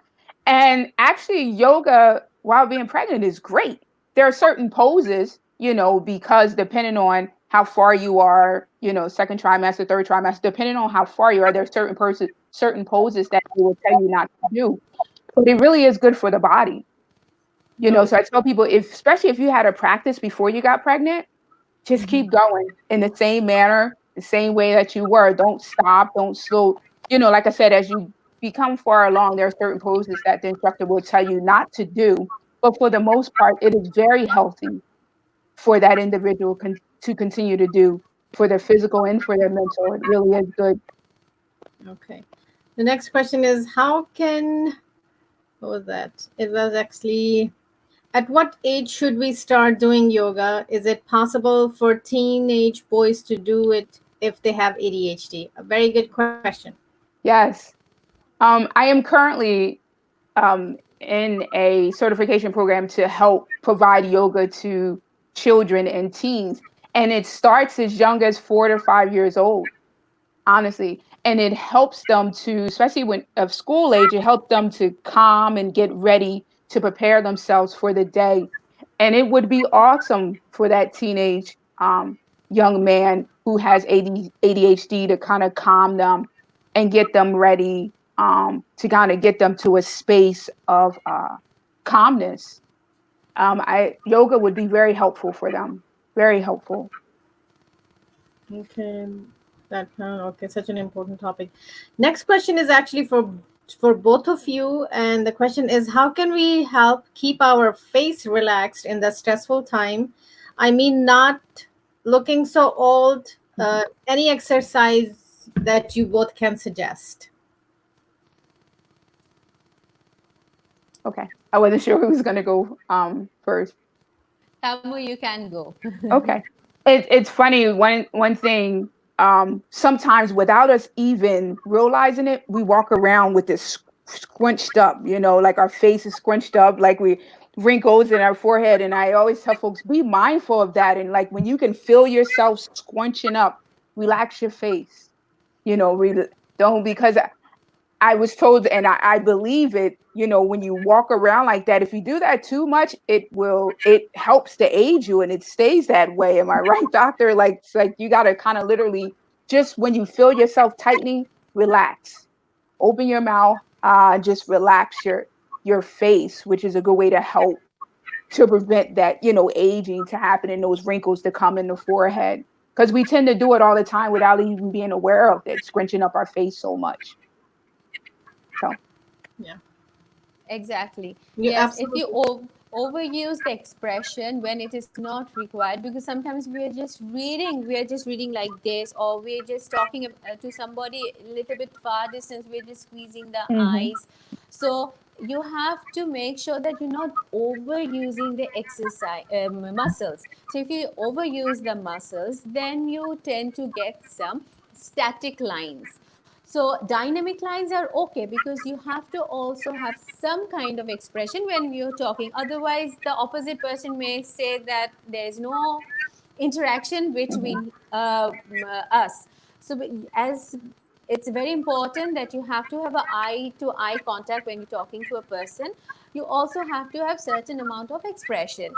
And actually, yoga while being pregnant is great. There are certain poses, because depending on how far you are, second trimester, third trimester, depending on how far you are, there's certain poses that they will tell you not to do. But it really is good for the body. So I tell people, especially if you had a practice before you got pregnant, just keep going in the same manner, the same way that you were. Don't stop, don't slow. Like I said, as you become far along, there are certain poses that the instructor will tell you not to do. But for the most part, it is very healthy for that individual to continue to do, for their physical and for their mental. It really is good. Okay. The next question is, what was that? It was actually, at what age should we start doing yoga? Is it possible for teenage boys to do it if they have ADHD? A very good question. Yes. I am currently in a certification program to help provide yoga to children and teens. And it starts as young as 4 to 5 years old, honestly. And it helps them to, especially when of school age, it helps them to calm and get ready to prepare themselves for the day. And it would be awesome for that teenage young man who has ADHD to kind of calm them and get them ready, to kind of get them to a space of calmness. Yoga would be very helpful for them. Very helpful. Okay. Okay, such an important topic. Next question is actually for both of you, and the question is, how can we help keep our face relaxed in the stressful time? I mean, not looking so old. Any exercise that you both can suggest? Okay. I wasn't sure who was going to go first. Tamu, you can go. Okay. It's funny. One thing, sometimes without us even realizing it, we walk around with this scrunched up, like our face is scrunched up, like we wrinkles in our forehead. And I always tell folks, be mindful of that. And like when you can feel yourself scrunching up, relax your face, don't, because I was told, and I believe it, when you walk around like that, if you do that too much, it helps to age you and it stays that way. Am I right, doctor? Like, it's like you got to kind of literally, just when you feel yourself tightening, relax, open your mouth, just relax your face, which is a good way to help to prevent that, aging to happen and those wrinkles to come in the forehead. Because we tend to do it all the time without even being aware of it, scrunching up our face so much. So, yeah, exactly. you Yes, absolutely. if you overuse the expression when it is not required, because sometimes we are just reading like this, or we're just talking to somebody a little bit far distance, we're just squeezing the eyes. So you have to make sure that you're not overusing the exercise muscles. So if you overuse the muscles, then you tend to get some static lines. So dynamic lines are okay, because you have to also have some kind of expression when you're talking. Otherwise, the opposite person may say that there is no interaction between us. So as it's very important that you have to have a eye to eye contact when you're talking to a person. You also have to have certain amount of expression.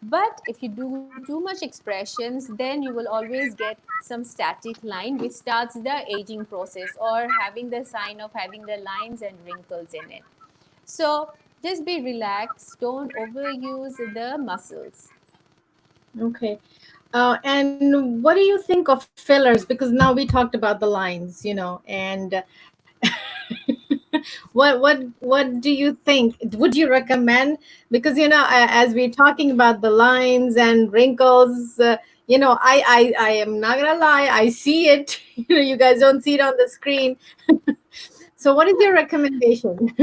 But if you do too much expressions, then you will always get some static line, which starts the aging process or having the sign of having the lines and wrinkles in it. So just be relaxed, don't overuse the muscles. Okay. And what do you think of fillers? Because now we talked about the lines, and what do you think? Would you recommend? Because as we're talking about the lines and wrinkles, I am not gonna lie, I see it. You guys don't see it on the screen. So, what is your recommendation?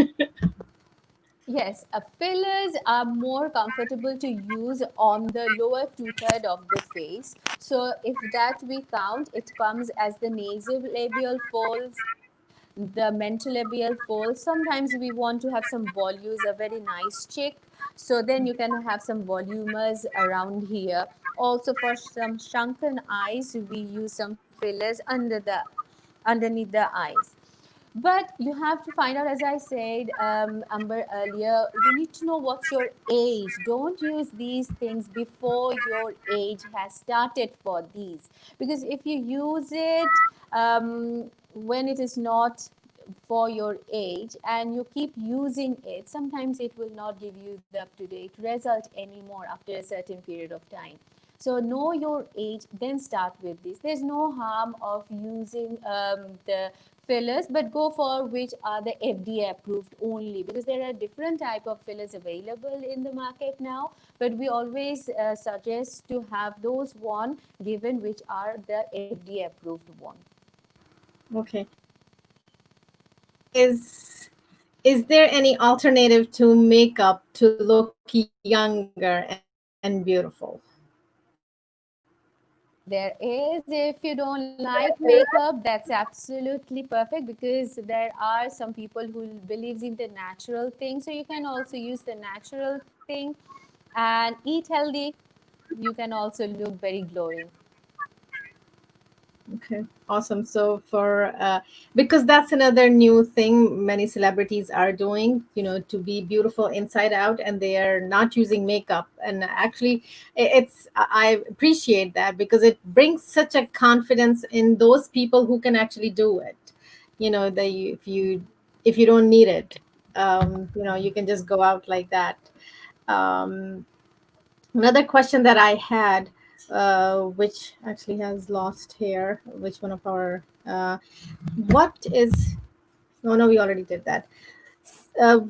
Yes, fillers are more comfortable to use on the lower two-third of the face. So if that we count, it comes as the nasolabial folds, the mentolabial folds. Sometimes we want to have some volutes, a very nice cheek. So then you can have some volumers around here. Also for some shrunken eyes, we use some fillers underneath the eyes. But you have to find out, as I said, Amber, earlier, you need to know what's your age. Don't use these things before your age has started for these. Because if you use it when it is not for your age and you keep using it, sometimes it will not give you the up-to-date result anymore after a certain period of time. So know your age, then start with this. There's no harm of using the fillers, but go for which are the FDA approved only, because there are different type of fillers available in the market now. But we always suggest to have those one given which are the FDA approved one. Okay. Is there any alternative to makeup to look younger and beautiful? There is. If you don't like makeup, that's absolutely perfect, because there are some people who believes in the natural thing. So you can also use the natural thing and eat healthy. You can also look very glowing. Okay, awesome. So because that's another new thing many celebrities are doing, to be beautiful inside out, and they are not using makeup. And actually, I appreciate that because it brings such a confidence in those people who can actually do it. If you don't need it, you can just go out like that. Um, Another question that I had, which actually has lost here, which one of our, what is, no, no, we already did that. Uh,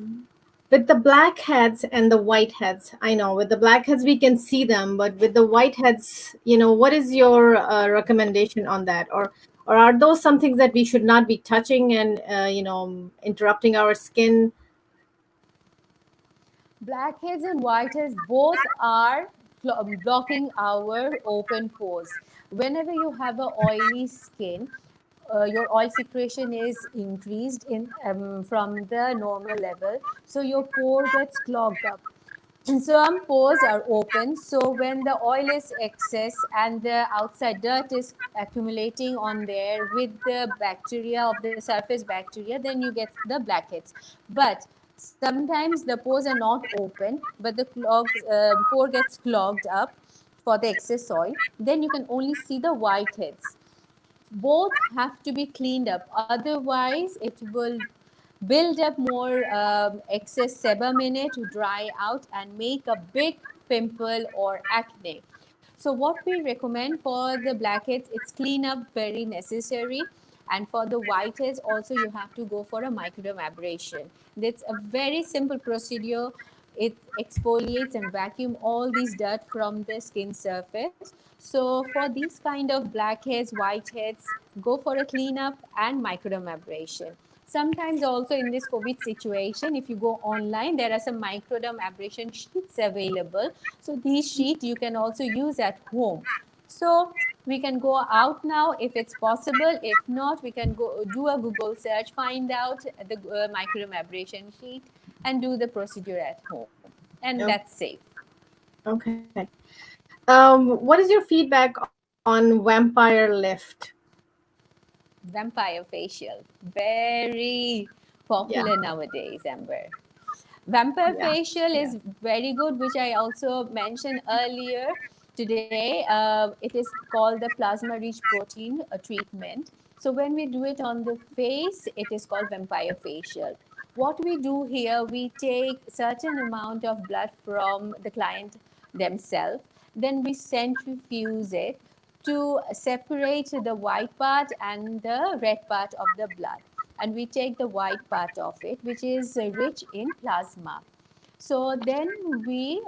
with the black heads and the white heads, I know with the black heads we can see them, but with the white heads, what is your recommendation on that? Or are those some things that we should not be touching and, interrupting our skin? Blackheads and whiteheads both are blocking our open pores. Whenever you have a oily skin, your oil secretion is increased in from the normal level, so your pore gets clogged up. And some pores are open, so when the oil is excess and the outside dirt is accumulating on there with the bacteria of the surface bacteria, then you get the blackheads. But sometimes the pores are not open, but the pore gets clogged up for the excess oil. Then you can only see the whiteheads. Both have to be cleaned up, otherwise it will build up more excess sebum in it to dry out and make a big pimple or acne. So what we recommend for the blackheads, it's cleanup very necessary. And for the whiteheads also, you have to go for a microdermabrasion. That's a very simple procedure. It exfoliates and vacuum all these dirt from the skin surface. So for these kind of blackheads, whiteheads, go for a cleanup and microdermabrasion. Sometimes also in this COVID situation, if you go online, there are some microdermabrasion sheets available. So these sheets you can also use at home. So we can go out now if it's possible. If not, we can go do a Google search, find out the microdermabrasion sheet and do the procedure at home. And No. that's safe. Okay. What is your feedback on Vampire Lift? Vampire facial, very Yeah, popular nowadays, Amber. Vampire yeah, facial yeah. is very good, which I also mentioned earlier today. It is called the plasma rich protein treatment. So when we do it on the face, it is called vampire facial. What we do here, we take certain amount of blood from the client themselves, then we centrifuge it to separate the white part and the red part of the blood, and we take the white part of it, which is rich in plasma. So then we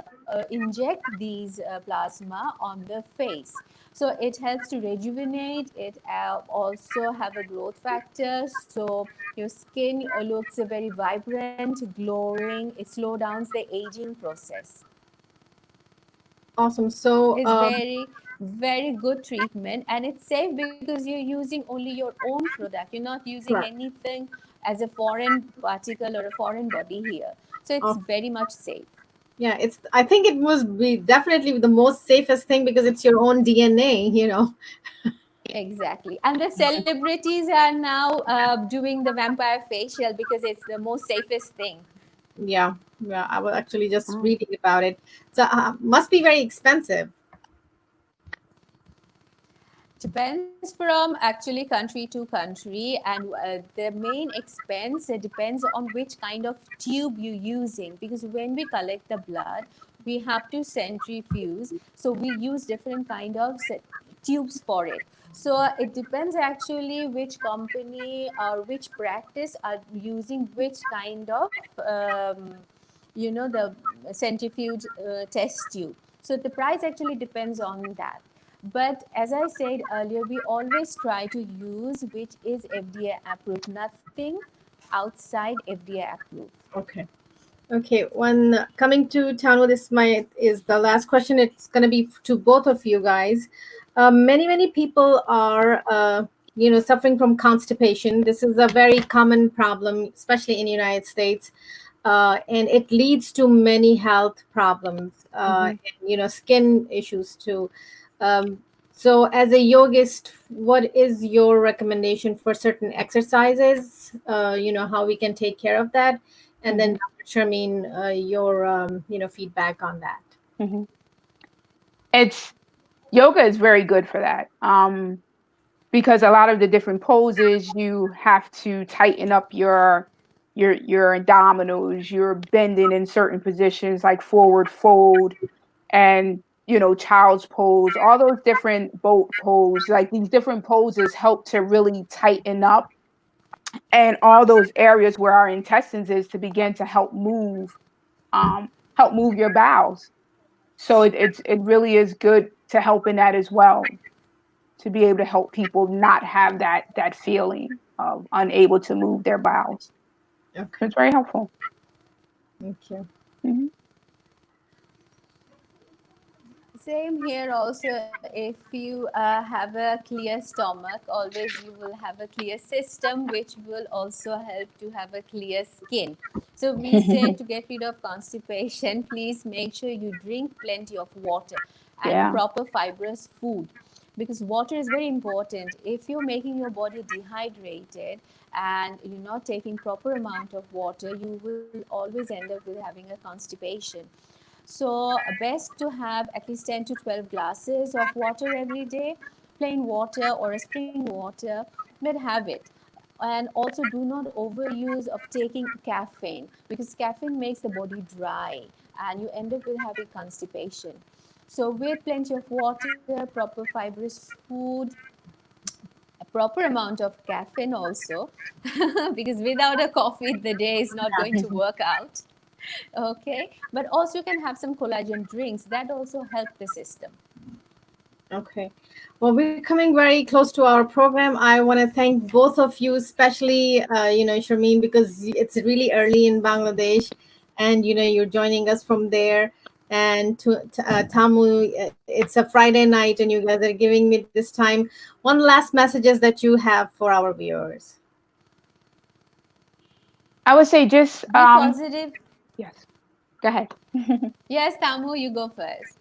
inject these plasma on the face. So it helps to rejuvenate. It also have a growth factor. So your skin looks very vibrant, glowing. It slows down the aging process. Awesome. So, Is very very good treatment, and it's safe because you're using only your own product. You're not using correct. anything as a foreign particle or a foreign body here, so it's Oh, very much safe. yeah, it's. I think it must be definitely the most safest thing because it's your own DNA. Exactly, and the celebrities are now doing the vampire facial because it's the most safest thing. Yeah, yeah. I was actually just Mm. reading about it. So, must be very expensive. Depends from actually country to country, and the main expense depends on which kind of tube you're using, because when we collect the blood, we have to centrifuge, so we use different kind of tubes for it. So it depends actually which company or which practice are using which kind of the centrifuge test tube. So the price actually depends on that. But as I said earlier, we always try to use which is FDA approved, nothing outside FDA approved. Okay. Okay. When coming to Tanu, this my is the last question. It's going to be to both of you guys. Many people are suffering from constipation. This is a very common problem, especially in the United States, and it leads to many health problems, Mhm. and skin issues too. Um, so, as a yogist, what is your recommendation for certain exercises? How we can take care of that, and then Mhm. Dr. Sharmeen, your feedback on that. Mhm. It's yoga is very good for that. Because a lot of the different poses, you have to tighten up your abdominals. You're bending in certain positions like forward fold and child's pose. All those different boat pose, like these different poses help to really tighten up and all those areas where our intestines is to begin to help move your bowels. So it really is good to help in that as well, to be able to help people not have that feeling of unable to move their bowels. Okay, It's very helpful. thank you. Mhm. Same here also. If you have a clear stomach, always you will have a clear system, which will also help to have a clear skin. So we say to get rid of constipation, please make sure you drink plenty of water and Yeah. proper fibrous food, because water is very important. If you're making your body dehydrated and you're not taking proper amount of water, you will always end up with having a constipation. So best to have at least 10 to 12 glasses of water every day, plain water or a spring water, but have it. And also do not overuse of taking caffeine, because caffeine makes the body dry and you end up with having constipation. So with plenty of water, proper fibrous food, a proper amount of caffeine also, because without a coffee the day is not going to work out. Okay, but also you can have some collagen drinks that also help the system. Okay. Well, we're coming very close to our program. I want to thank both of you, especially, Sharmeen, because it's really early in Bangladesh and, you're joining us from there. And to Tamu, it's a Friday night and you guys are giving me this time. One last messages that you have for our viewers. I would say just Be positive. yes. Go ahead. Yes, Tamu, you go first.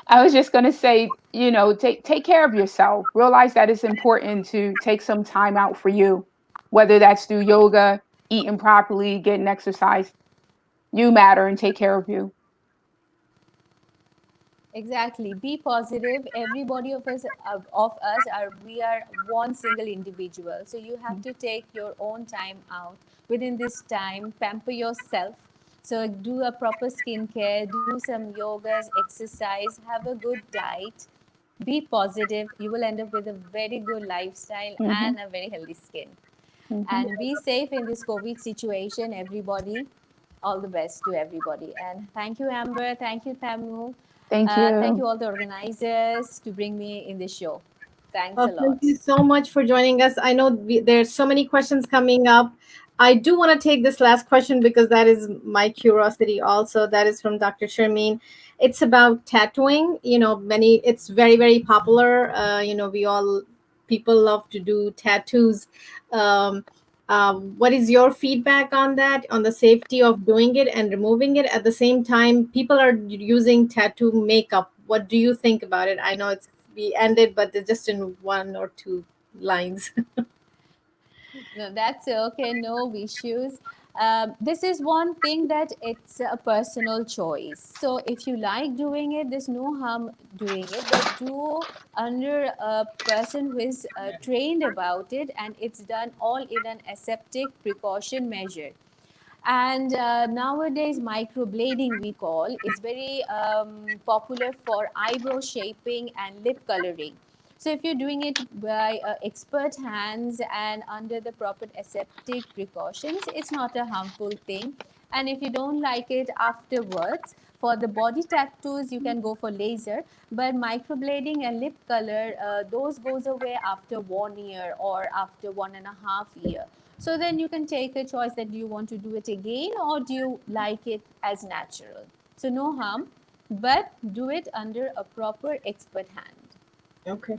I was just going to say, take care of yourself. Realize that it's important to take some time out for you, whether that's through yoga, eating properly, getting exercise. You matter, and take care of you. Exactly. Be positive. Everybody of us are we are one single individual. So you have to take your own time out. Within this time, pamper yourself. So do a proper skincare, do some yogas, exercise, have a good diet. Be positive. You will end up with a very good lifestyle Mm-hmm. and a very healthy skin. Mm-hmm. And be safe in this COVID situation, everybody. All the best to everybody. And thank you, Amber. Thank you, Tamu. Thank Thank you you. all the organizers to bring me in this show. Thanks a Well, thank lot. you so much for joining us. I know there's so many questions coming up. I do want to take this last question because that is my curiosity also. That is from Dr. Sharmeen. It's about tattooing. It's very, very popular. People love to do tattoos. Um, what is your feedback on that, on the safety of doing it and removing it? At the same time, people are using tattoo makeup. What do you think about it? I know we ended, but they're just in one or two lines. No, that's okay. No issues. This is one thing that it's a personal choice. So if you like doing it, there's no harm doing it, but do under a person who is trained about it, and it's done all in an aseptic precaution measure. And nowadays microblading we call is very popular for eyebrow shaping and lip coloring. So if you're doing it by expert hands and under the proper aseptic precautions, it's not a harmful thing. And if you don't like it afterwards, for the body tattoos you can go for laser, but microblading and lip color, those goes away after 1 year or after 1.5 year. So then you can take a choice that do you want to do it again or do you like it as natural. So no harm, but do it under a proper expert hand. Okay.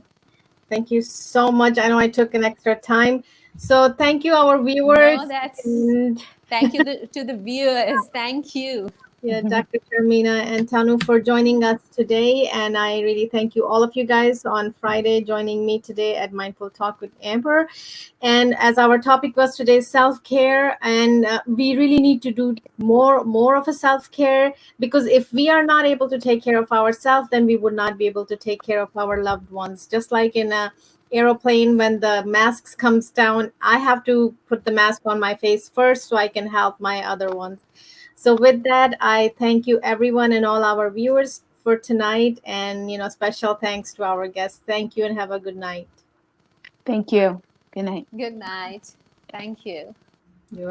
Thank you so much. I know I took an extra time. So thank you, our No, viewers. that's And thank you to the viewers. Thank you. yeah, Dr. Sharmina and Tanu for joining us today. And I really thank you, all of you guys, on Friday joining me today at Mindful Talk with Amber. And as our topic was today, self-care, and we really need to do more of a self-care, because if we are not able to take care of ourselves, then we would not be able to take care of our loved ones. Just like in a aeroplane, when the masks comes down, I have to put the mask on my face first so I can help my other ones. So with that, I thank you everyone and all our viewers for tonight, and special thanks to our guests. Thank you and have a good night. Thank you. Good night. Good night. Thank you.